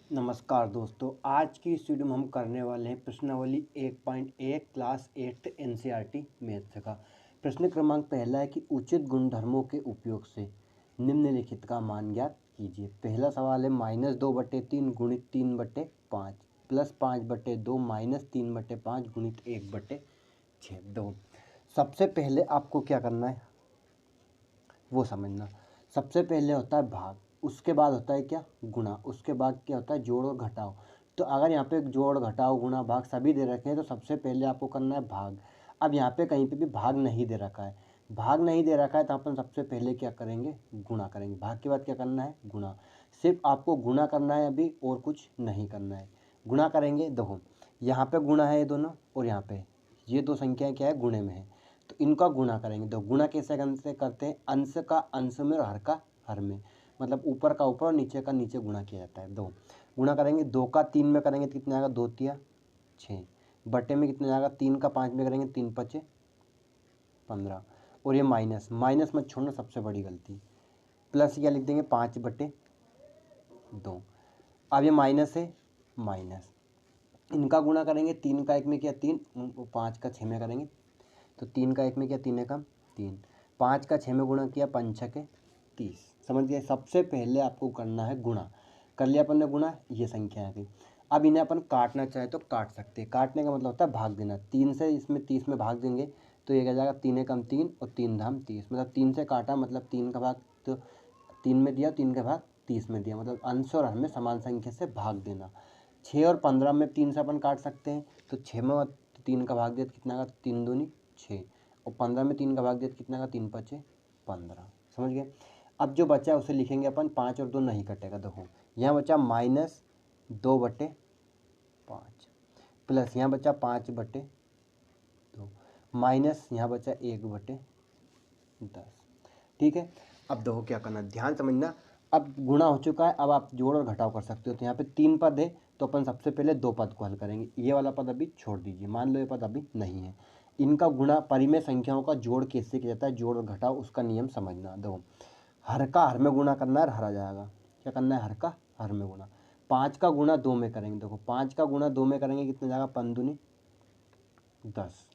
नमस्कार दोस्तों, आज की इस वीडियो में हम करने वाले हैं प्रश्नावली 1.1 क्लास 8 एनसीईआरटी मैथ्स का। प्रश्न क्रमांक पहला है कि उचित गुणधर्मों के उपयोग से निम्नलिखित का मान ज्ञात कीजिए। पहला सवाल है -2/3 गुणित 3/5 प्लस 5/2 -3/5 गुणित 1/6। दो सबसे पहले आपको क्या करना है वो समझना। सबसे पहले होता है भाग, उसके बाद होता है क्या, गुणा, उसके बाद क्या होता है जोड़ और घटाव। तो अगर यहाँ पे जोड़ घटाव गुणा भाग सभी दे रखे हैं तो सबसे पहले आपको करना है भाग। अब यहाँ पे कहीं पे भी भाग नहीं दे रखा है, भाग नहीं दे रखा है तो अपन सबसे पहले क्या करेंगे, गुणा करेंगे। भाग के बाद क्या करना है, गुणा। सिर्फ आपको गुणा करना है अभी, और कुछ नहीं करना है। गुणा करेंगे, देखो यहाँ पे गुणा है ये दोनों, और यहाँ पे ये दो संख्याएं क्या है, गुणे में है, तो इनका गुणा करेंगे। तो गुणा कैसे करते हैं, अंश का अंश में और हर का हर में, मतलब ऊपर का ऊपर और नीचे का नीचे गुणा किया जाता है। दो गुणा करेंगे, 2 का 3 में करेंगे तो कितना आएगा, 2 तिया 6, बटे में कितना आएगा, 3 का 5 में करेंगे 3 पचे 15, और ये माइनस माइनस मत छोड़ना, सबसे बड़ी गलती। प्लस क्या लिख देंगे, 5/2। अब ये माइनस है, माइनस, इनका गुणा करेंगे, 3 का 1 में किया 3, 5 का 6 में करेंगे तो 3 का 1 में किया 3 एकम 3, 5 का 6 में गुणा किया 5 छके 30। समझ गए। सबसे पहले आपको करना है गुणा। कर लिया अपन ने गुणा, ये संख्या आ गई। अब इन्हें अपन काटना चाहे तो काट सकते हैं। काटने का मतलब होता है भाग देना। 3 से इसमें 30 में भाग देंगे तो ये क्या जाएगा, 3 एकम 3 और 3 धाम 30, मतलब 3 से काटा मतलब 3 का भाग तो 3 में दिया, 3 का भाग 30 में दिया, मतलब अंश और हर में समान संख्या से भाग देना। 6 और 15 में 3 से अपन काट सकते हैं, तो 6 में 3 का भाग दिया तो कितना का, 3 दूनी 6, और 15 में 3 का भाग दिया तो कितना का, 3 पचे 15। समझ गए। अब जो बचा है उसे लिखेंगे अपन, 5 और 2 नहीं कटेगा। देखो यहाँ बचा -2/5 प्लस यहाँ बचा 5/2 माइनस यहाँ बचा 1/10। ठीक है। अब देखो क्या करना, ध्यान समझना। अब गुणा हो चुका है, अब आप जोड़ और घटाव कर सकते हो। तो यहाँ पे 3 पद है तो अपन सबसे पहले 2 पद को हल करेंगे। ये वाला पद अभी छोड़ दीजिए, मान लो ये पद अभी नहीं है। इनका गुणा, परिमेय संख्याओं का जोड़ कैसे किया जाता है, जोड़ और घटाव, उसका नियम समझना। दो हर का हर में गुणा करना है, हर आ जाएगा। क्या करना है, हर का हर में गुणा। 5 का गुणा 2 में करेंगे, देखो 5 का गुणा 2 में करेंगे कितना जाएगा, 5 दूनी 10।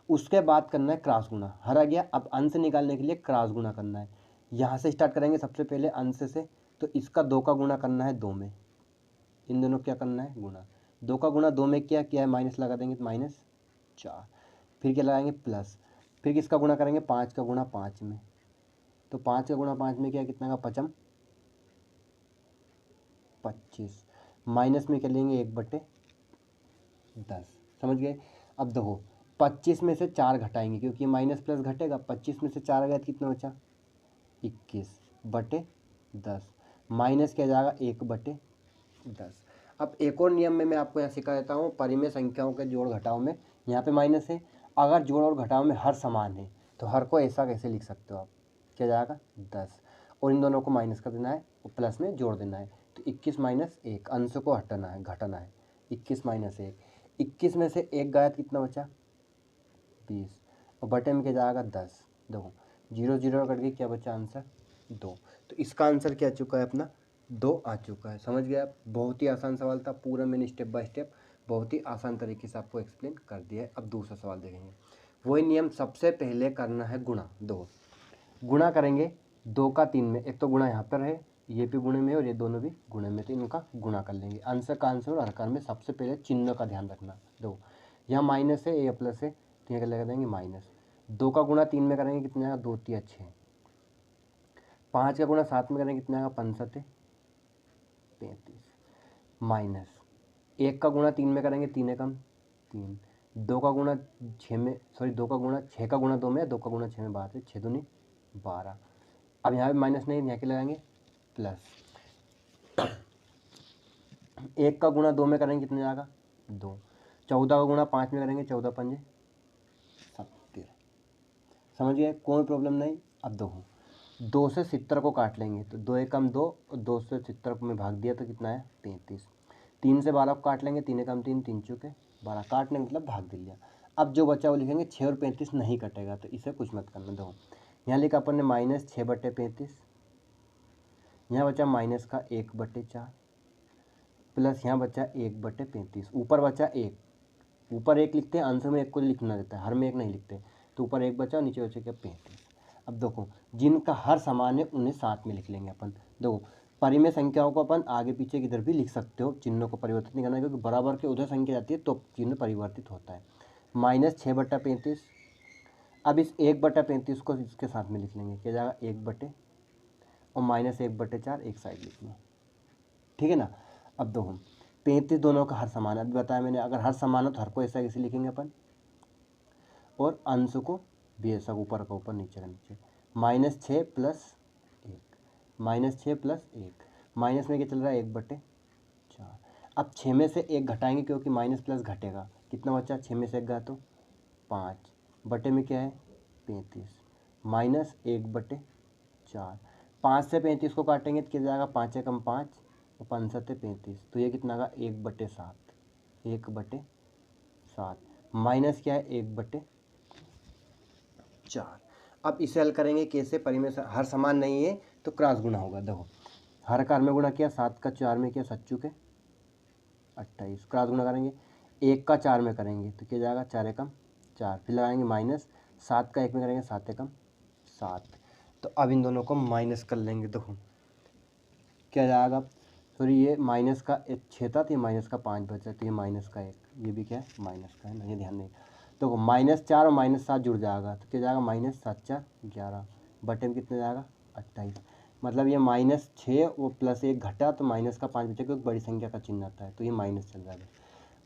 उसके बाद करना है क्रॉस गुणा, हर आ गया। अब अंश निकालने के लिए क्रॉस गुणा करना है। यहाँ से स्टार्ट करेंगे सबसे पहले अंश से, तो इसका 2 का गुणा करना है 2 में, इन दोनों क्या करना है, गुणा। 2 का गुणा 2 में क्या है, माइनस लगा देंगे तो -4, फिर क्या लगाएंगे, प्लस, फिर किसका गुणा करेंगे, 5 का गुणा 5 में, तो 5 का गुणा 5 में क्या, कितना का, 25, माइनस में क्या लेंगे, 1/10। समझ गए। अब देखो 25 में से 4 घटाएंगे क्योंकि माइनस प्लस घटेगा, 25 में से 4 गया तो कितना बचा, 21/10, माइनस क्या जाएगा, 1/10। अब एक और नियम में मैं आपको यहाँ सिखा देता हूँ, परिमेय संख्याओं के जोड़ घटाव में। यहाँ पे माइनस है, अगर जोड़ और घटाव में हर समान है तो हर को ऐसा कैसे लिख सकते हो आप, क्या जाएगा, 10, और इन दोनों को माइनस कर देना है और प्लस में जोड़ देना है। तो 21 - 1, अंश को हटाना है, घटाना है। 21 - 1, 21 में से 1 गया तो कितना बचा, 20, और बटे में क्या जाएगा, 10। देखो 0 0 कट गई, क्या बचा आंसर, 2। तो इसका आंसर क्या आ चुका है अपना, 2 आ चुका है। समझ गए आप। बहुत ही आसान सवाल था, पूरा मैंने स्टेप बाय स्टेप बहुत ही आसान तरीके से आपको एक्सप्लेन कर दिया है। अब दूसरा सवाल देखेंगे। वही नियम, सबसे पहले करना है गुणा। दो गुणा करेंगे, 2 का 3 में, एक तो गुणा यहाँ पर है, ये भी गुणे में और ये दोनों भी गुणे में, तो इनका गुणा कर लेंगे। अंश का अंश और हर का हर में सबसे पहले चिन्ह का ध्यान रखना। दो यहाँ माइनस है, ये प्लस है, तो यहाँ लगा देंगे माइनस। 2 का गुणा 3 में करेंगे, कितना आएगा, 2 3 6। 5 का गुणा 7 में करेंगे, कितना आएगा, 5 7 35, माइनस 1 का गुणा 3 में करेंगे, 3 एकम 3। 2 का गुणा 6 में, सॉरी 2 का गुणा 6 का गुणा 2 में, 2 का गुणा 6 में 12 है, 6 दूनी 12। अब यहाँ पे माइनस नहीं, यहाँ के लगाएंगे प्लस। 1 का गुणा 2 में करेंगे, कितने जाएगा, 2। 14 का गुणा 5 में करेंगे, 14 पंजे 70। समझ गए, कोई प्रॉब्लम नहीं। अब देखो 2 से 70 को काट लेंगे, तो 2 एकम 2 और 2 से 70 को में भाग दिया तो कितना है, 33। 3 से 12 को काट लेंगे, 3 एकम 3, 3 चौके 12, काटने मतलब भाग दे लिया। अब जो बचा वो लिखेंगे, 6 और 35 नहीं कटेगा, तो इसे कुछ मत करना। देखो यहाँ लिखा अपन ने -6/35, यहाँ बचा माइनस का 1/4, प्लस यहाँ बचा 1/35, ऊपर बचा 1, ऊपर 1 लिखते हैं, आंसर में 1 को लिखना रहता है, हर में 1 नहीं लिखते, तो ऊपर 1 बचा, नीचे बचा क्या 35। अब देखो जिनका हर समान है उन्हें साथ में लिख लेंगे अपन। देखो परिमेय संख्याओं को अपन आगे पीछे किधर भी लिख सकते हो, चिन्हों को परिवर्तित नहीं करना है, क्योंकि बराबर के उधर संख्या जाती है तो चिन्ह परिवर्तित होता है। -6/35, अब इस 1/35 को इसके साथ में लिख लेंगे, क्या जाएगा 1 और -1/4 एक साइड लिख लो, ठीक है ना। अब देखो 35 दोनों का हर समान है, अभी बताया मैंने, अगर हर समान हो तो हर को ऐसा कैसे लिखेंगे अपन, और अंश को भी ऐसा ऊपर का ऊपर नीचे का नीचे। -6 + 1, -6 + 1, माइनस में क्या चल रहा है 1/4। अब 6 में से 1 घटाएंगे क्योंकि माइनस प्लस घटेगा, कितना बचा, 6 में से 1 गया तो 5, बटे में क्या है 35, -1/4। 5 से 35 को काटेंगे तो क्या जाएगा, 5 × 5 और 5 × 35, तो ये कितना का 1/7, 1/7 माइनस क्या है 1/4। अब इसे हल करेंगे कैसे, परिमेय हर समान नहीं है तो क्रॉस गुणा होगा। देखो हर कार में गुणा किया, 7 का 4 में किया, 7 के 28, क्रॉस गुणा करेंगे, 1 का 4 में करेंगे तो क्या जाएगा 4 एकम 4, फिर लगाएंगे माइनस, 7 का 1 में करेंगे 7 एकम 7। तो अब इन दोनों को माइनस कर लेंगे, देखो क्या जाएगा, सॉरी ये माइनस का 6 था तो ये माइनस का 5 बचा, तो ये माइनस का 1, ये भी क्या है माइनस का है ना, ये ध्यान नहीं। तो -4 और -7 जुड़ जाएगा तो क्या जाएगा, -7 × 4 = 11, बटे में कितने जाएगा 28। मतलब ये -6 वो +1 घटा तो माइनस का 5 बचा, क्योंकि बड़ी संख्या का चिन्ह आता है तो ये माइनस चल जाएगा।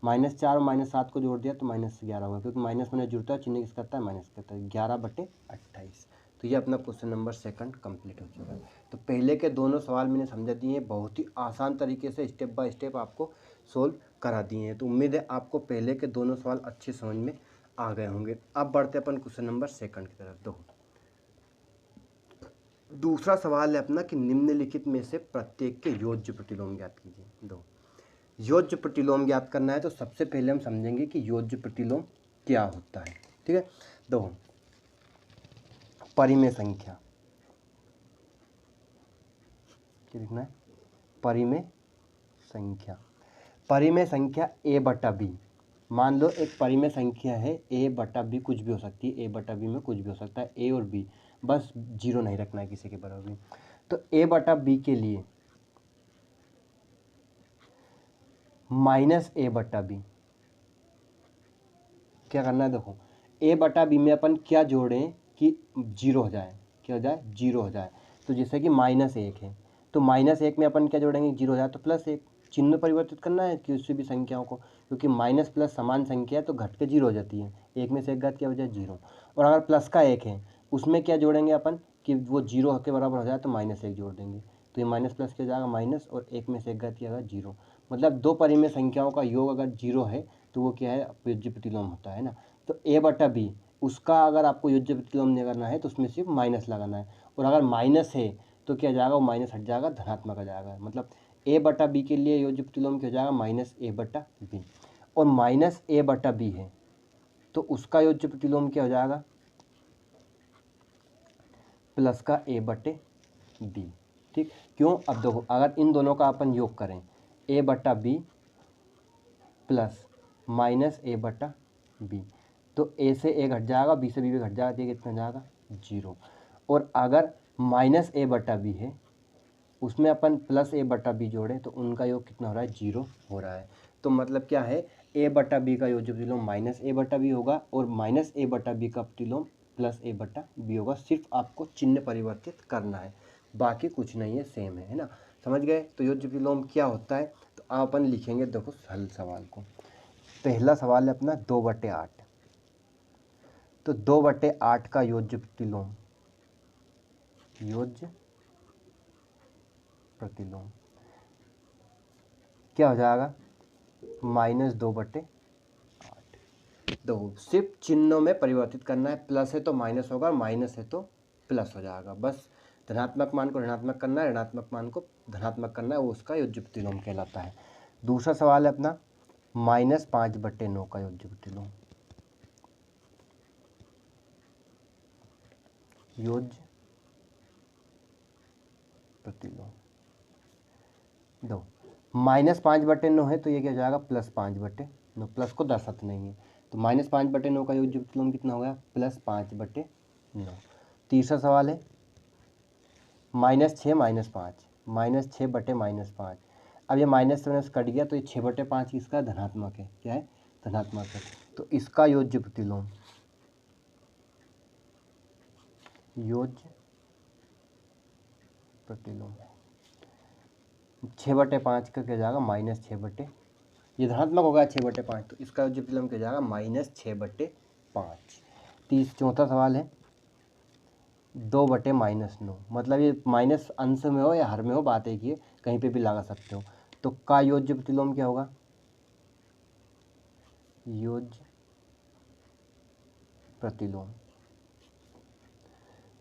-4 और -7 को जोड़ दिया तो -11 होगा, क्योंकि माइनस में जुड़ता है, चिन्ह किसका आता है माइनस करता है, 11/28। तो ये अपना क्वेश्चन नंबर 2 कंप्लीट हो चुका है। तो पहले के दोनों सवाल मैंने समझा दिए हैं, बहुत ही आसान तरीके से स्टेप बाय स्टेप आपको सोल्व करा दिए हैं। तो उम्मीद है आपको पहले के दोनों सवाल अच्छे समझ में आ गए होंगे। अब बढ़ते अपन क्वेश्चन नंबर 2 की तरफ। दो दूसरा सवाल है अपना कि निम्नलिखित में से प्रत्येक के योज्य प्रतिलोम ज्ञात कीजिए। दो योज्य प्रतिलोम ज्ञात करना है तो सबसे पहले हम समझेंगे कि योज्य प्रतिलोम क्या होता है, ठीक है। दो परिमेय संख्या, क्या लिखना है, परिमेय संख्या, परिमेय संख्या a/b। मान लो एक परिमेय संख्या है a/b, कुछ भी हो सकती है, a/b में कुछ भी हो सकता है, a और b, बस 0 नहीं रखना है किसी के बराबर। तो a/b के लिए -a/b क्या करना है, देखो a/b में अपन क्या जोड़ें कि 0 हो जाए, क्या हो जाए 0 हो जाए। तो जैसे कि -1 है तो -1 में अपन क्या जोड़ेंगे, 0 हो जाए तो +1, चिन्ह परिवर्तित करना है किसी भी संख्याओं को, क्योंकि माइनस प्लस समान संख्या है तो घट के 0 हो जाती है, 1 में से 1 घट क्या हो जाए 0। और अगर प्लस का 1 है उसमें क्या जोड़ेंगे अपन कि वो 0 के बराबर हो जाए तो -1 जोड़ देंगे, तो ये माइनस प्लस क्या जाएगा माइनस, और 1 में से 1 घट क्या 0। मतलब दो परिमेय संख्याओं का योग अगर 0 है तो वो क्या है योज्य प्रतिलोम होता है ना। तो a/b उसका अगर आपको योज्य प्रतिलोम नहीं करना है तो उसमें सिर्फ माइनस लगाना है, और अगर माइनस है तो क्या जाएगा, वो माइनस हट जाएगा, धनात्मक आ जाएगा। मतलब a/b के लिए योज्य प्रतिलोम क्या हो जाएगा, -a/b। और -a/b है तो उसका योज्य प्रतिलोम क्या हो जाएगा, प्लस का a/b। ठीक, क्यों, अब देखो अगर इन दोनों का अपन योग करें a/b प्लस -a/b, तो a से a घट जाएगा, b से b भी घट जाएगा, तो ये कितना जाएगा 0। और अगर -a/b है उसमें अपन +a/b जोड़े तो उनका योग कितना हो रहा है 0 हो रहा है। तो मतलब क्या है, a/b का योज्य प्रतिलोम -a/b होगा और -a/b का प्रतिलोम +a/b होगा। सिर्फ आपको चिन्ह परिवर्तित करना है, बाकी कुछ नहीं है, सेम है ना, समझ गए। तो योज्य प्रतिलोम क्या होता है, तो आप अपन लिखेंगे, देखो हल सवाल को। पहला सवाल है अपना 2/8। तो 2/8 का योज्य प्रतिलोम, योज्य प्रतिलोम क्या हो जाएगा, -2/8। दो सिर्फ चिन्हों में परिवर्तित करना है, प्लस है तो माइनस होगा, माइनस है तो प्लस हो जाएगा। बस धनात्मक मान को ऋणात्मक करना है, ऋणात्मक मान को धनात्मक करना है, वो उसका योज्य प्रतिलोम कहलाता है। दूसरा सवाल है अपना -5/9 का योज्य प्रतिलोम, योज्य प्रतिलोम। दो -5/9 है तो ये क्या हो जाएगा +5/9, प्लस को दर्शाते नहीं है, तो -5/9 का योज्य प्रतिलोम कितना हो गया +5/9। तीसरा सवाल है -6 -5, -6/-5। अब ये माइनस से माइनस कट गया तो ये 6/5 किसका धनात्मक है, क्या है धनात्मक है, तो इसका योज्य प्रतिलोम 6/5 का क्या जाएगा -6/, ये धनात्मक होगा 6/5, तो इसका योज्य प्रतिलोम क्या जाएगा -6/5। चौथा सवाल है 2/-9, मतलब ये माइनस अंश में हो या हर में हो, बात एक ही है, कहीं पे भी लगा सकते हो, तो का योज्य प्रतिलोम क्या होगा, योज्य प्रतिलोम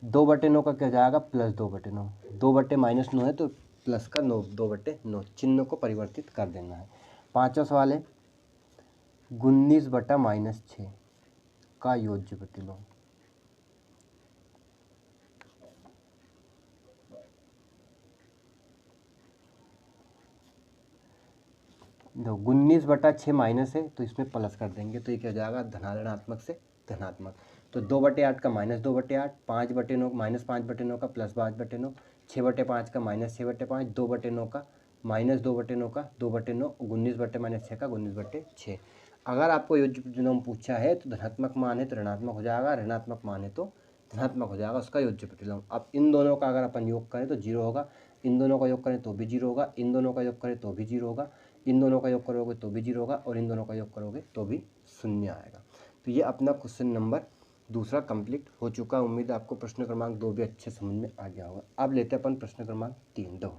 2/9 का क्या जाएगा +2/9, 2/-9 है तो प्लस का 9, 2/9, चिन्ह को परिवर्तित कर देना है। पांचवा सवाल है 19/-6 का योज्य प्रतिलोम, दो 19/6 माइनस है तो इसमें प्लस कर देंगे, तो ये क्या हो जाएगा ऋणात्मक से धनात्मक, तो 2/8 का -2/8, 5/9 -5/9 का +5/9, 6/5 का -6/5, 2/9 का -2/9 का 2/9, 19/-6 का 19/6। अगर आपको योज्य प्रतिलोम पूछा है तो धनात्मक मान है तो ऋणात्मक हो जाएगा, ऋणात्मक मान है तो धनात्मक हो जाएगा उसका योज्य प्रतिलोम। अब इन दोनों का अगर अपन योग करें तो 0 होगा, इन दोनों का योग करें तो भी 0 होगा, इन दोनों का योग करें तो भी 0 होगा, इन दोनों का योग करोगे तो भी 0 होगा, और इन दोनों का योग करोगे तो भी 0 आएगा। तो ये अपना क्वेश्चन नंबर दूसरा कंप्लीट हो चुका है। उम्मीद है आपको प्रश्न क्रमांक 2 भी अच्छे समझ में आ गया होगा। अब लेते हैं अपन प्रश्न क्रमांक 3। दो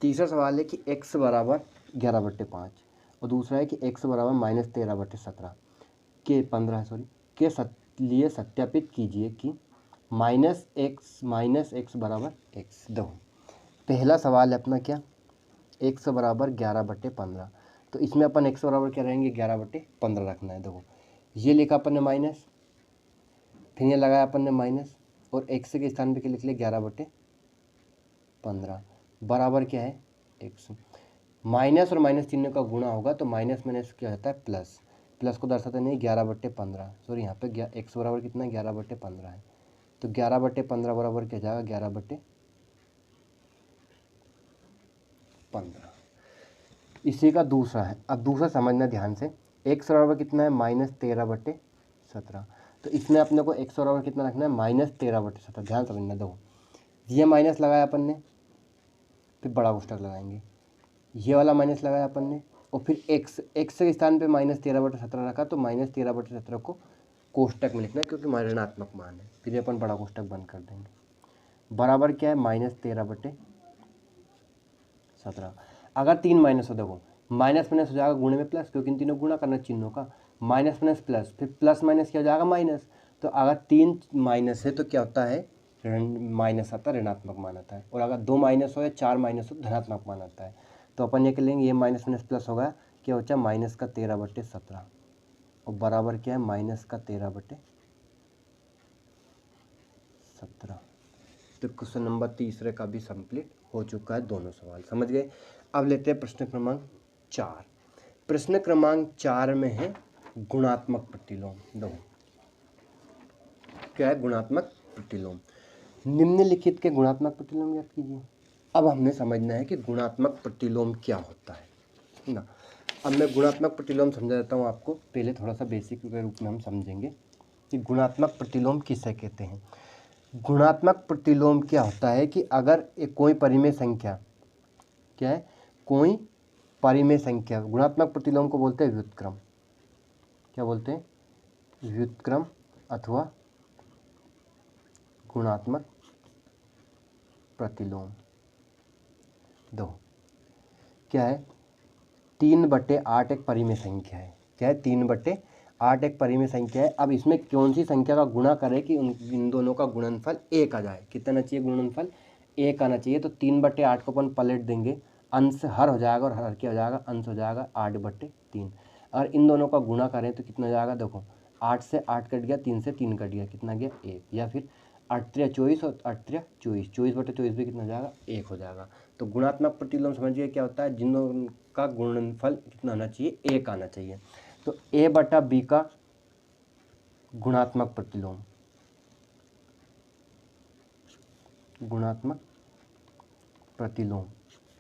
तीसरा सवाल है कि x बराबर 11/5 और दूसरा है कि x बराबर -13/17 के 15 के लिए सत्यापित कीजिए कि -x बराबर x। दो पहला सवाल है अपना क्या, x बराबर 11/15, तो इसमें अपन x बराबर क्या रहेंगे 11/15 रखना है। देखो ये लिखा अपन ने माइनस, फिर ये लगाया अपन ने माइनस, और x के स्थान पे क्या लिख लिया 11/15 बराबर क्या है x। माइनस और माइनस चिन्ह का गुणा होगा तो माइनस माइनस क्या होता है प्लस, प्लस को दर्शाते नहीं 11/15, सॉरी यहाँ पे x बराबर कितना 11/15 है, तो 11/15 बराबर क्या जाएगा 11/15। इसी का दूसरा है, अब दूसरा समझना ध्यान से, x बराबर कितना है -13/17, तो इसमें अपने को x बराबर कितना रखना है -13/17। ध्यान समझना, दो ये माइनस लगाया अपन ने, फिर बड़ा कोष्ठक लगाएंगे, ये वाला माइनस लगाया अपन ने, और फिर x के स्थान पे -13/17 रखा, तो -13/17 को कोष्टक में लिखना है क्योंकि ऋणात्मक मान है, फिर अपन बड़ा कोष्टक बंद कर देंगे, बराबर क्या है -13/17। अगर 3 माइनस हो, देखो माइनस माइनस हो जाएगा गुणे में प्लस, क्योंकि इन तीनों गुणा करना चिन्हों का, माइनस माइनस प्लस, फिर प्लस माइनस क्या हो जाएगा माइनस, तो अगर 3 माइनस है तो क्या होता है माइनस आता है, ऋणात्मक मान आता है, और अगर 2 माइनस हो या 4 माइनस हो धनात्मक मान आता है। तो अपन ये कर लेंगे, ये माइनस माइनस प्लस होगा, क्या होता है -13/17, और बराबर क्या है -13/17। तो क्वेश्चन नंबर तीसरे का भी कंप्लीट हो चुका है, दोनों सवाल समझ गए। अब लेते हैं प्रश्न क्रमांक 4। प्रश्न क्रमांक 4 में है गुणात्मक प्रतिलोम। दो क्या है गुणात्मक प्रतिलोम, निम्नलिखित के गुणात्मक प्रतिलोम याद कीजिए। अब हमें समझना है कि गुणात्मक प्रतिलोम क्या होता है ना। अब मैं गुणात्मक प्रतिलोम समझा देता हूँ आपको, पहले थोड़ा सा बेसिक के रूप में हम समझेंगे कि गुणात्मक प्रतिलोम किसे कहते हैं। गुणात्मक प्रतिलोम क्या होता है कि अगर एक कोई परिमेय संख्या, क्या है कोई परिमेय संख्या, गुणात्मक प्रतिलोम को बोलते हैं व्युत्क्रम, क्या बोलते हैं व्युत्क्रम अथवा गुणात्मक प्रतिलोम। दो क्या है 3/8 एक परिमेय संख्या है, क्या है 3/8 एक परिमेय संख्या है। अब इसमें कौन सी संख्या का गुणा करें कि इन दोनों का गुणनफल 1 आ जाए, कितना आना चाहिए गुणनफल 1 आना चाहिए, तो 3/8 को अपन पलट देंगे, अंश हर हो जाएगा और हर क्या हो जाएगा अंश हो जाएगा 8/3। अगर इन दोनों का गुणा करें तो कितना हो जाएगा, देखो 8 से 8 कट गया, 3 से 3 कट गया, कितना गया 1, या फिर 8 3 24 और 8 3 24, 24/24 भी कितना हो जाएगा 1 हो जाएगा। तो गुणात्मक प्रतिलोम समझिए क्या होता है, जिन दोनों का गुणनफल कितना होना चाहिए 1 आना चाहिए। तो A/B का गुणात्मक प्रतिलोम, गुणात्मक प्रतिलोम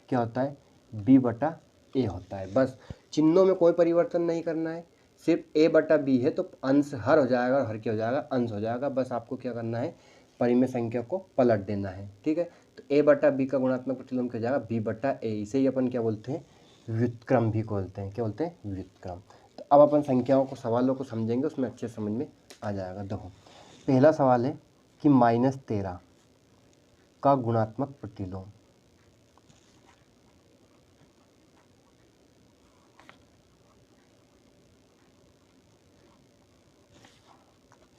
क्या होता है B/A होता है। बस चिन्हों में कोई परिवर्तन नहीं करना है, सिर्फ A/B है तो अंश हर हो जाएगा और हर क्या हो जाएगा अंश हो जाएगा। बस आपको क्या करना है परिमेय संख्या को पलट देना है, ठीक है। तो A/B का गुणात्मक प्रतिलोम क्या हो जाएगा B/A। इसे ही अपन क्या बोलते हैं व्युत्क्रम भी बोलते हैं, क्या बोलते हैं व्युत्क्रम। तो अब अपन संख्याओं को सवालों को समझेंगे, उसमें अच्छे समझ में आ जाएगा। देखो पहला सवाल है कि -13 का गुणात्मक प्रतिलोम,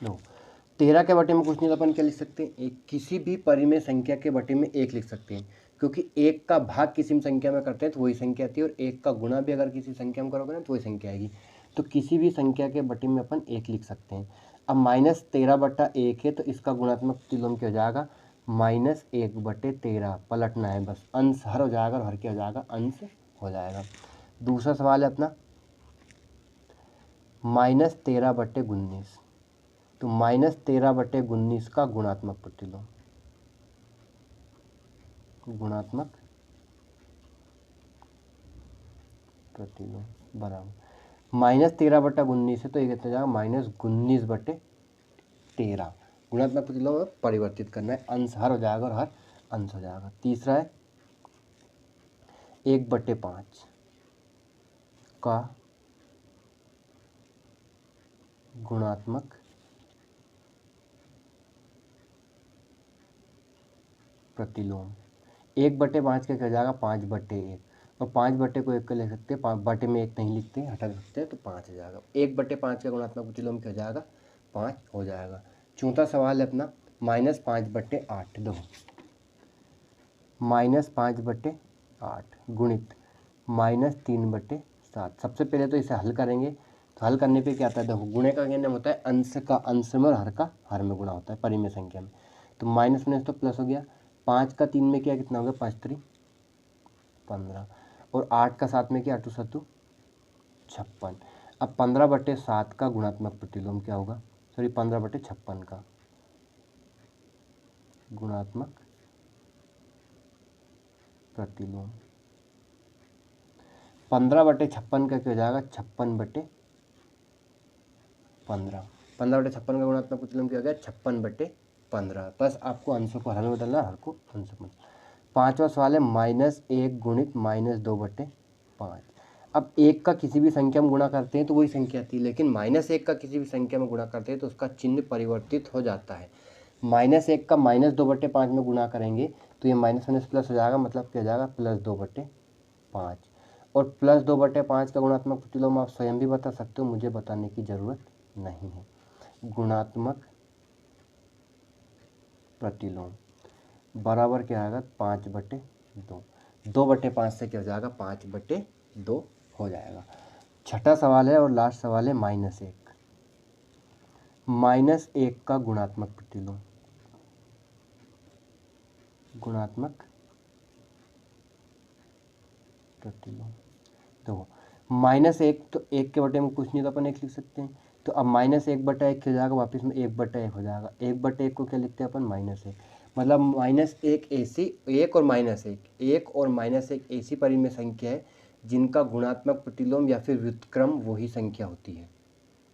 लो 13 के बटे में कुछ नहीं तो अपन क्या लिख सकते हैं एक, किसी भी परिमेय संख्या के बटे में 1 लिख सकते हैं, क्योंकि 1 का भाग किसी भी संख्या में करते हैं तो वही संख्या आती है, और 1 का गुणा भी अगर किसी संख्या में करोगे ना तो वही संख्या आएगी। तो किसी भी संख्या के बटे में अपन 1 लिख सकते हैं। अब -13/1 है तो इसका गुणात्मक प्रतिलोम क्या हो जाएगा -1/13, पलटना है बस, अंश हर हो जाएगा और हर क्या हो जाएगा अंश हो जाएगा। दूसरा सवाल है अपना -13/19, तो -13/19 का गुणात्मक प्रतिलोम, गुणात्मक प्रतिलोम बराबर -13/19 है तो ये कितना जाएगा -19/13। गुणात्मक प्रतिलोम में परिवर्तित करना है, अंश हर हो जाएगा और हर अंश हो जाएगा। तीसरा है 1/5 का गुणात्मक प्रतिलोम, 1/5 का क्या हो जाएगा 5/1, और 5 को 1 का लिख सकते हैं, 5 बटे में 1 नहीं लिखते हटा सकते हैं तो 5 हो जाएगा। 1/5 का गुणात्मक प्रतिलोम क्या हो जाएगा 5 हो जाएगा। चौथा सवाल है अपना -5/8, दो -5/8 गुणित -3/7। सबसे पहले तो इसे हल करेंगे, तो हल करने पे क्या आता है देखो, गुणे का क्या नाम होता है अंश का अंश में और हर का हर में गुणा होता है परिमेय संख्या में। तो माइनस माइनस तो प्लस हो गया, 5 का 3 में क्या कितना हो गया 5 3 15, और 8 का 7 में क्या 8 7 56। अब 15/7 का गुणात्मक प्रतिलोम क्या होगा, सॉरी 15/56 का गुणात्मक प्रतिलोम, 15/56 का क्या हो जाएगा 56/15, 15/56 का गुणात्मक प्रतिलोम क्या हो गया 56/15। बस आपको अंशों को हर में बदलना, हर को अंश में। पांचवा सवाल है -1 गुणित -2/5। अब 1 का किसी भी संख्या में गुणा करते हैं तो वही संख्या आती है, लेकिन -1 का किसी भी संख्या में गुणा करते हैं तो उसका चिन्ह परिवर्तित हो जाता है। -1 का -2/5 में गुणा करेंगे तो ये माइनस माइनस प्लस हो जाएगा, मतलब क्या हो जाएगा +2/5, और +2/5 का गुणात्मक प्रतिलोम आप स्वयं भी बता सकते हो, मुझे बताने की ज़रूरत नहीं है। गुणात्मक प्रतिलोम बराबर क्या आएगा 5/2, 2/5 से क्या हो जाएगा 5/2 हो जाएगा। छठा सवाल है और लास्ट सवाल है -1, -1 का गुणात्मक प्रतिलोम, गुणात्मक प्रतिलोम। देखो -1 तो 1 के बटे में कुछ नहीं तो अपन 1 लिख सकते हैं, तो अब -1/1 हो जाएगा, वापस में 1/1 हो जाएगा। 1/1 को क्या लिखते हैं अपन -1, मतलब -1 ऐसी, 1 और -1, 1 और -1 ऐसी परिमेय संख्या है जिनका गुणात्मक प्रतिलोम या फिर व्युत्क्रम वही संख्या होती है।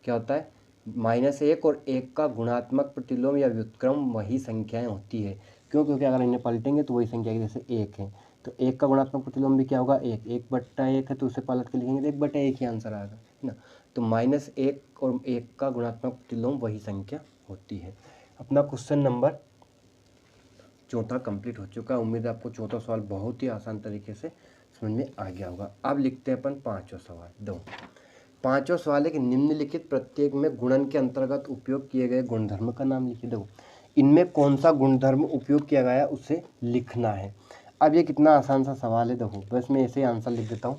क्या होता है -1 और 1 का गुणात्मक प्रतिलोम या व्युत्क्रम वही संख्याएं होती है। क्यों, क्योंकि अगर इन्हें पलटेंगे तो वही संख्या की, जैसे 1 है तो 1 का गुणात्मक प्रतिलोम भी क्या होगा 1, 1/1 है तो उसे पलट के लिखेंगे तो 1/1 ही आंसर आएगा, है ना। तो -1 और 1 का गुणात्मक प्रतिलोम वही संख्या होती है। अपना क्वेश्चन नंबर 4 कंप्लीट हो चुका है। उम्मीद है आपको 4 सवाल बहुत ही आसान तरीके से समझ में आ गया होगा। अब लिखते हैं अपन 5वां सवाल। दो 5वां सवाल है कि निम्नलिखित प्रत्येक में गुणन के अंतर्गत उपयोग किए गए गुणधर्म का नाम लिखिए। दो इनमें कौन सा गुणधर्म उपयोग किया गया उसे लिखना है। अब ये कितना आसान सा सवाल है, देखो बस मैं ऐसे ही आंसर लिख देता हूँ।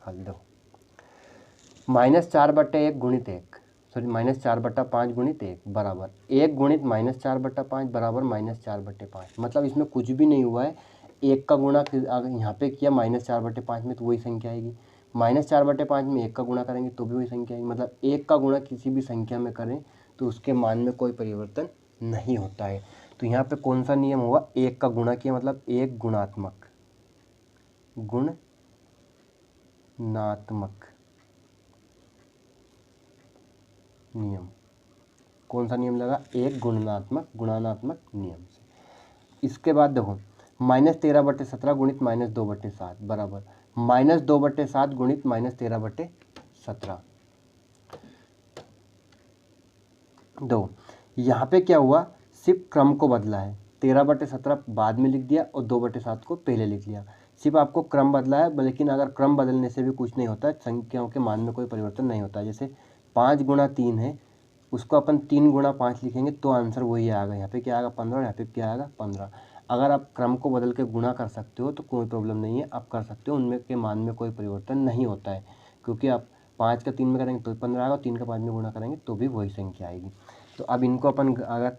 हल दो -4/1 गुणित 1 सॉरी -4/5 गुणित 1 बराबर 1 गुणित -4/5 बराबर -4/5। मतलब इसमें कुछ भी नहीं हुआ है, 1 का गुणा अगर यहाँ पे किया -4/5 में तो वही संख्या आएगी, -4/5 में 1 का गुणा करेंगे तो भी वही संख्या आएगी। मतलब 1 का गुणा किसी भी संख्या में करें तो उसके मान में कोई परिवर्तन नहीं होता है। तो यहाँ पे कौन सा नियम हुआ, 1 का गुणा किया मतलब 1 गुणात्मक नियम। कौन सा नियम लगा, एक गुणात्मक नियम से। इसके बाद देखो -13/17 गुणित -2/7 बराबर -2/7 गुणित -13/17। दो यहाँ पे क्या हुआ, सिर्फ क्रम को बदला है, 13/17 बाद में लिख दिया और 2/7 को पहले लिख लिया, सिर्फ आपको क्रम बदला है। लेकिन अगर क्रम बदलने से भी कुछ नहीं होता, संख्याओं के मान में कोई परिवर्तन नहीं होता। जैसे 5 गुणा 3 है, उसको अपन 3 गुणा 5 लिखेंगे तो आंसर वही आएगा। यहाँ पे क्या आएगा 15, यहाँ पे क्या आएगा 15। अगर आप क्रम को बदल के गुणा कर सकते हो तो कोई प्रॉब्लम नहीं है, आप कर सकते हो, उनमें के मान में कोई परिवर्तन नहीं होता है। क्योंकि आप 5 का 3 में करेंगे तो 15 आएगा, 3 का 5 में गुणा करेंगे तो भी वही संख्या आएगी। तो अब इनको अपन अगर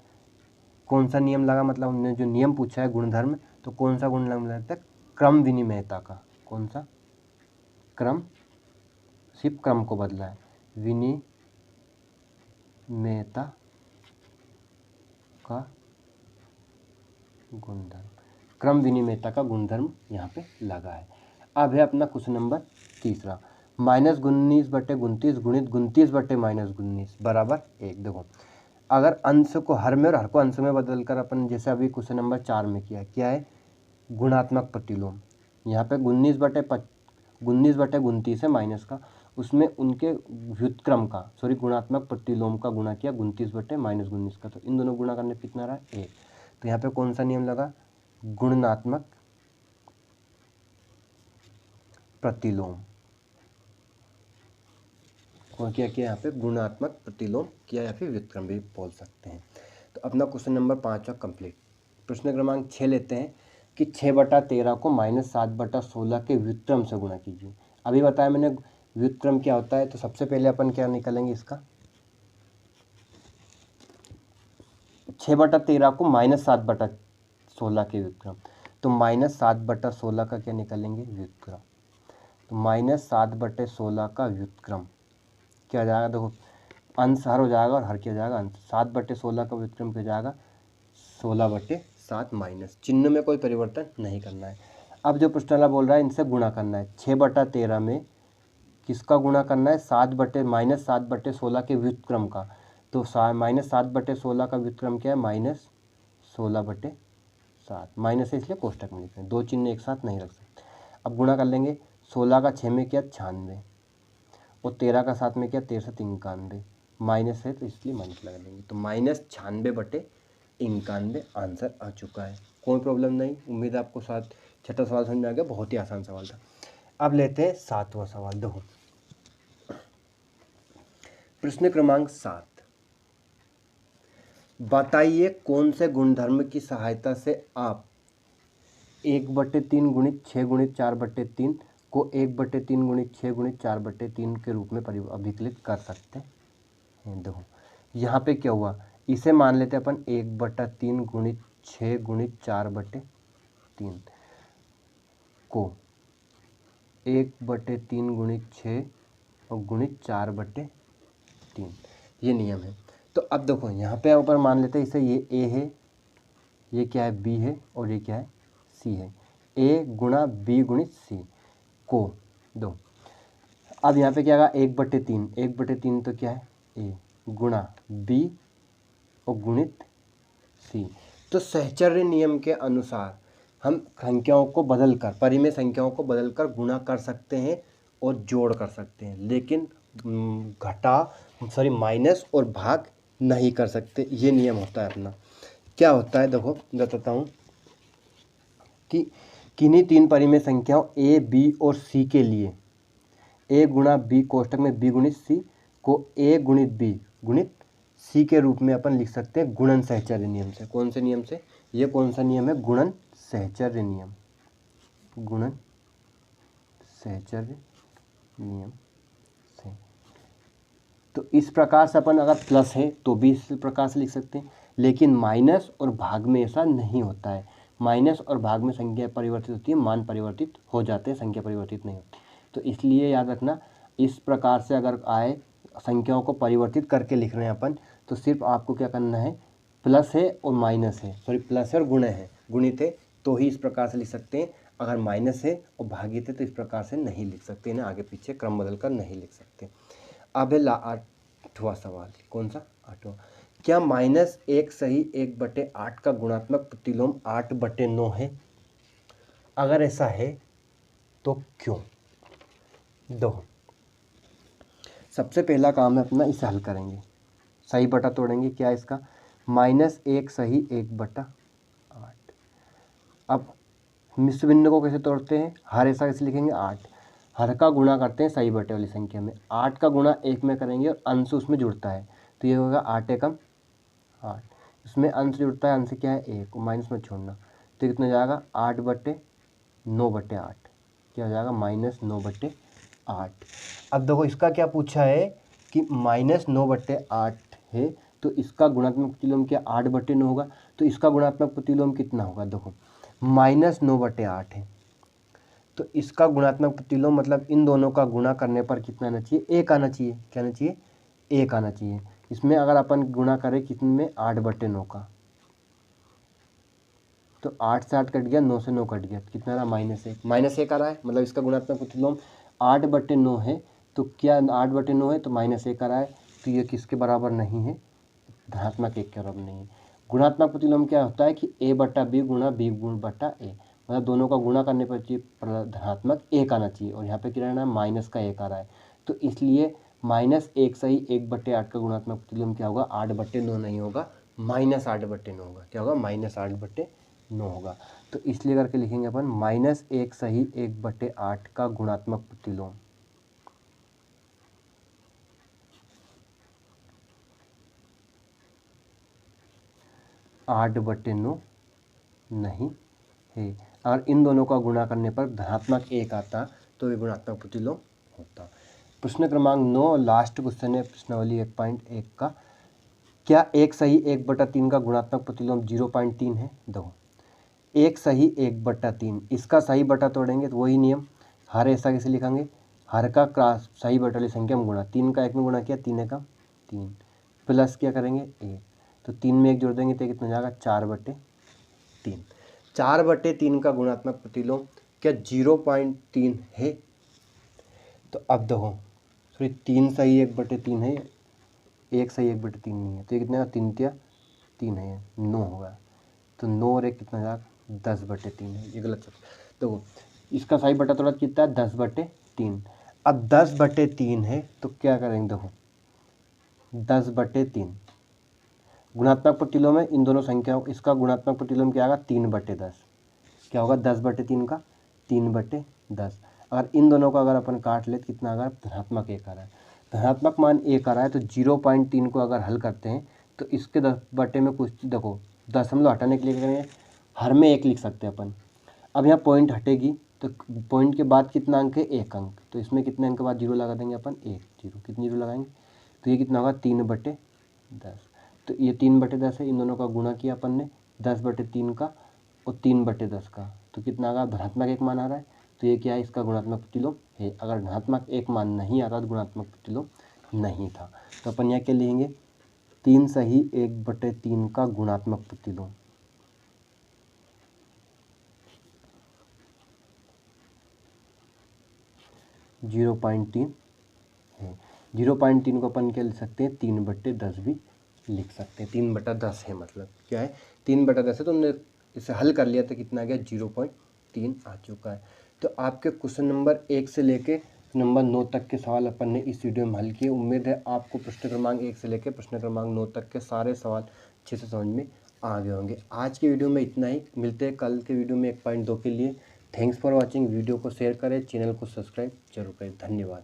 कौन सा नियम लगा, मतलब हमने जो नियम पूछा है गुणधर्म, तो कौन सा गुणधर्म लगता है, क्रम विनिमयता का। कौन सा, क्रम, सिर्फ क्रम को बदला है, विनिमयता का गुणधर्म, क्रम विनिमयता का गुणधर्म यहाँ पे लगा है। अब है अपना क्वेश्चन नंबर तीसरा, -19/29 गुणित 29/-19 बराबर 1। देखो अगर अंश को हर में और हर को अंश में बदलकर अपन, जैसे अभी क्वेश्चन नंबर 4 में क्या है गुणात्मक प्रतिलोम। यहाँ पे 19/29 है माइनस का, उसमें उनके व्युत्क्रम का सॉरी गुणात्मक प्रतिलोम का गुणा किया 29/-19 का, तो इन दोनों गुणा करने पे कितना रहा 1। तो यहाँ पे कौन सा नियम लगा, गुणात्मक प्रतिलोम। और क्या किया यहाँ पे गुणात्मक प्रतिलोम किया, या फिर व्युत्क्रम भी बोल सकते हैं। तो अपना क्वेश्चन नंबर 5 कंप्लीट। प्रश्न क्रमांक 6 लेते हैं कि 6/13 को -7/16 के व्युत्क्रम से गुणा कीजिए। अभी बताया मैंने व्युत्क्रम क्या होता है, तो सबसे पहले अपन क्या निकालेंगे इसका, 6/13 को -7/16 के व्युत्क्रम, तो -7/16 का क्या निकालेंगे व्युत्क्रम। तो -7/16 का व्युत्क्रम क्या हो जाएगा, देखो अंश हर हो जाएगा और हर क्या हो जाएगा अंश, 7/16 का व्युत्क्रम क्या हो जाएगा 16/7 माइनस, चिन्ह में कोई परिवर्तन नहीं करना है। अब जो प्रश्न वाला बोल रहा है इनसे गुणा करना है, 6/13 में किसका गुणा करना है, -7/16 के व्युत्क्रम का। तो -7/16 का व्युत्क्रम क्या है -16/7, माइनस है इसलिए कोष्टक में लिख रहे हैं, दो चिन्ह एक साथ नहीं रख सकते। अब गुणा कर लेंगे, 16 का 6 में क्या 96 और 13 का 7 में क्या 13×93, माइनस है तो इसलिए माइनस लगा देंगे, तो -96/91 आंसर आ चुका है। कोई प्रॉब्लम नहीं, उम्मीद है आपको छठा सवाल समझ में आ गया, बहुत ही आसान सवाल था। अब लेते हैं 7वां सवाल। देखो प्रश्न क्रमांक 7, बताइए कौन से गुणधर्म की सहायता से आप 1/3 गुणित 6 गुणित 4/3 को 1/3 गुणित 6 गुणित 4/3 के रूप में अभिकलित कर सकते हैं। देखो यहाँ पे क्या हुआ, इसे मान लेते हैं अपन 1/3 गुणित 6 गुणित 4/3 को 1/3 गुणित 6 और गुणित 4/3, ये नियम है। तो अब देखो यहाँ पे ऊपर मान लेते हैं इसे, ये a है, ये क्या है b है और ये क्या है c है, a गुणा b गुणित c को दो। अब यहाँ पे क्या आएगा 1/3, 1/3 तो क्या है a गुणा b और गुणित c। तो सहचर्य नियम के अनुसार हम संख्याओं को बदलकर, परिमेय संख्याओं को बदलकर गुणा कर सकते हैं और जोड़ कर सकते हैं, लेकिन माइनस और भाग नहीं कर सकते। ये नियम होता है अपना। क्या होता है देखो बताता हूँ कि किन्हीं 3 परिमेय संख्याओं a, b और c के लिए a गुणा b कोष्टक में b गुणित c को a गुणित b गुणित c के रूप में अपन लिख सकते हैं गुणन सहचर्य नियम से। कौन से नियम से, ये कौन सा नियम है, गुणन सहचर्य नियम, गुणन सहचर्य नियम से। तो इस प्रकार से अपन अगर प्लस है तो भी इस प्रकार से लिख सकते हैं, लेकिन माइनस और भाग में ऐसा नहीं होता है। माइनस और भाग में संख्या परिवर्तित होती है, मान परिवर्तित हो जाते हैं, संख्या परिवर्तित नहीं होती। तो इसलिए याद रखना, इस प्रकार से अगर आए संख्याओं को परिवर्तित करके लिख रहे हैं अपन, तो सिर्फ आपको क्या करना है, प्लस है और माइनस है, सॉरी प्लस है और गुणे है, गुणित है तो ही इस प्रकार से लिख सकते हैं। अगर माइनस है और भागित है तो इस प्रकार से नहीं लिख सकते, इन्हें आगे पीछे क्रम बदल कर नहीं लिख सकते। अब है 8वां सवाल। कौन सा? 8वां। क्या -1 सही 1/8 का गुणात्मक प्रतिलोम 8/9 है? अगर ऐसा है तो क्यों? दो, सबसे पहला काम है अपना, इसे हल करेंगे, सही बटा तोड़ेंगे। क्या इसका? -1 सही 1/8। अब मिश्र बिंदु को कैसे तोड़ते हैं? हर ऐसा कैसे लिखेंगे? 8, हर का गुणा करते हैं सही बटे वाली संख्या में, 8 का गुणा 1 में करेंगे और अंश उसमें जुड़ता है, तो ये होगा 8 एकम 8, इसमें अंश जुड़ता है, अंश क्या है? 1, माइनस में छोड़ना, तो कितना जाएगा? 8/9/8, क्या हो जाएगा? -9/8। अब देखो इसका क्या पूछा है कि -9/8 है, तो इसका गुणात्मक प्रतिलोम क्या 8/9 होगा, तो इसका गुणात्मक प्रतिलोम कितना होगा? देखो -9/8 है, तो इसका गुणात्मक प्रतिलोम मतलब इन दोनों का गुणा करने पर कितना आना चाहिए? 1 आना चाहिए। क्या आना चाहिए? 1 आना चाहिए। इसमें अगर अपन गुणा करें कितने में? 8/9 का, तो 8 से 8 कट गया, 9 से 9 कट गया, कितना रहा? -1 आ रहा है, मतलब इसका गुणात्मक प्रतिलोम 8/9 है। तो क्या 8/9 है तो -1 आ रहा है, तो ये किसके बराबर नहीं है? धनात्मक 1 के बराबर नहीं है। गुणात्मक प्रतिलोम क्या होता है कि a/b गुणा b बटा a, मतलब दोनों का गुणा करने पर धनात्मक 1 आना चाहिए, और यहाँ पे क्या रहना है? माइनस का 1 आ रहा है, तो इसलिए -1 सही 1/8 का गुणात्मक प्रतिलोम क्या होगा? 8/9 नहीं होगा, -8/9 होगा। क्या होगा? -8/9 होगा। तो इसलिए करके लिखेंगे अपन -1 सही 1/8 का गुणात्मक प्रतिलोम 8/9 नहीं है। अगर इन दोनों का गुणा करने पर धनात्मक 1 आता तो ये गुणात्मक प्रतिलोम होता। प्रश्न क्रमांक 9 लास्ट क्वेश्चन है प्रश्नावली 1.1 का। क्या 1 सही 1/3 का गुणात्मक प्रतिलोम 0.3 है? दो, 1 सही 1/3, इसका सही बटा तोड़ेंगे तो वही नियम, हर ऐसा कैसे लिखेंगे? हर का क्रॉस सही बटे वाली संख्या में गुणा, 3 का 1 में गुणा किया, 3 एकम 3, प्लस क्या करेंगे? 1, तो 3 में 1 जोड़ देंगे तो कितना हो जाएगा? 4/3। 4/3 का गुणात्मक प्रतिलोम क्या 0.3 है? तो अब देखो, सॉरी 3 सही 1/3 है, 1 सही 1/3 नहीं है, तो ये कितना? 3 तिया 3 है, 9 होगा, तो 9 और 1 कितना हो जाएगा? 10/3 है, ये गलत शब्द। देखो इसका सही बटा तोड़ा कितना है? 10/3। अब 10/3 है तो क्या करेंगे? देखो 10/3 गुणात्मक प्रतिलोम है इन दोनों संख्याओं, इसका गुणात्मक प्रतिलोम क्या आएगा? 3/10। क्या होगा? 10/3 का 3/10। अगर इन दोनों का अगर अपन काट ले तो कितना आ रहा है? धनात्मक 1 आ रहा है। धनात्मक मान 1 आ रहा है, तो 0.3 को अगर हल करते हैं तो इसके 10 में कुछ देखो, दशमलव हटाने के लिए क्या करेंगे? हर में 1 लिख सकते हैं अपन। अब यहाँ पॉइंट हटेगी तो पॉइंट के बाद कितना अंक है? 1 अंक, तो इसमें कितने अंक के बाद 0 लगा देंगे अपन? 1 0, कितनी 0 लगाएंगे? तो ये कितना होगा? 3/10। तो ये 3/10 है, इन दोनों का गुणा किया अपन ने 10/3 का और 3/10 का, तो कितना आ रहा? धनात्मक 1 मान आ रहा है, तो ये क्या है? इसका गुणात्मक प्रतिलोम है। अगर धनात्मक 1 मान नहीं आता तो गुणात्मक प्रतिलोम नहीं था। तो अपन यहाँ क्या लिखेंगे? 3 सही 1/3 का गुणात्मक प्रतिलोम 0.3 है। 0.3 को अपन क्या लिख सकते हैं? 3/10 भी लिख सकते हैं। 3/10 है, मतलब क्या है? 3/10 है, तो हमने इसे हल कर लिया तो कितना आ गया? 0.3 आ चुका है। तो आपके क्वेश्चन नंबर 1 से लेके नंबर 9 तक के सवाल अपन ने इस वीडियो में हल किए। उम्मीद है आपको प्रश्न क्रमांक 1 से लेकर प्रश्न क्रमांक 9 तक के सारे सवाल अच्छे से समझ में आ गए होंगे। आज के वीडियो में इतना ही, मिलते हैं कल के वीडियो में 1.2 के लिए। Thanks for watching. वीडियो को शेयर करें, चैनल को सब्सक्राइब जरूर करें। धन्यवाद।